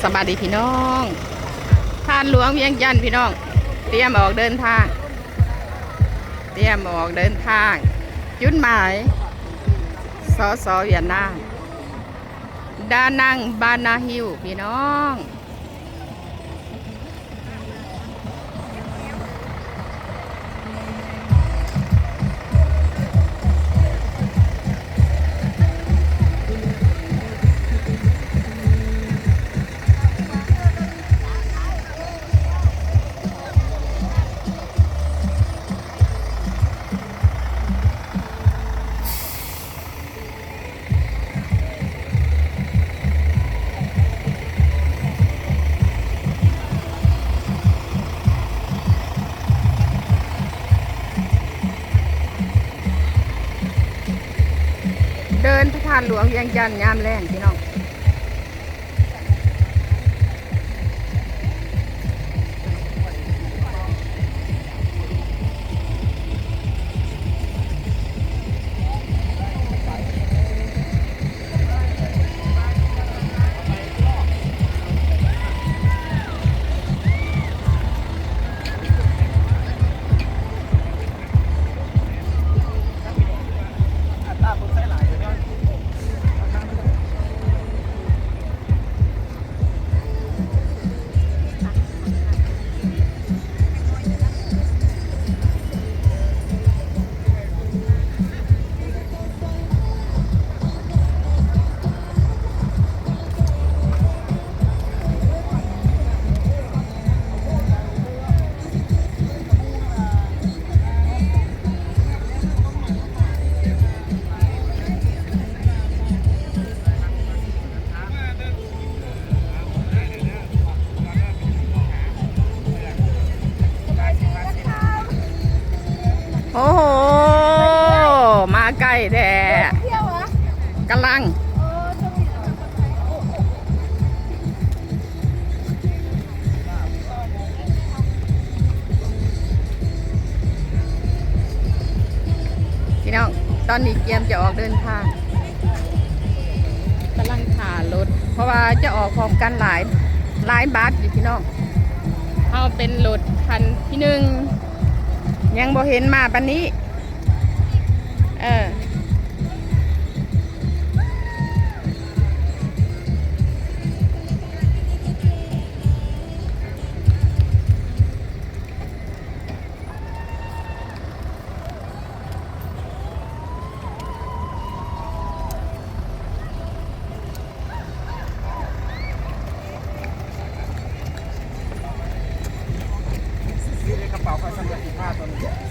สวัสดีพี่น้องท่านหลวงเวียงจันทน์พี่น้องเตรียมออกเดินทางจุดหมายสเวียดนามดานังบานาฮิวพี่น้องเดินพระธาตุหลวงเวียงจันทน์ยามแรงพี่น้องโอ้โหมาใกล้แท้กำลังพี่น้องตอนนี้เกียมจะออกเดินทางกำลังถ่ารถเพราะว่าจะออกพร้อมกันหลายบัสอยู่พี่น้องเอาเป็นรถคันที่หนึ่งยังบ่เห็นมาปันนี้กระเป๋าผ้าสำหรับผ้าตัวนี้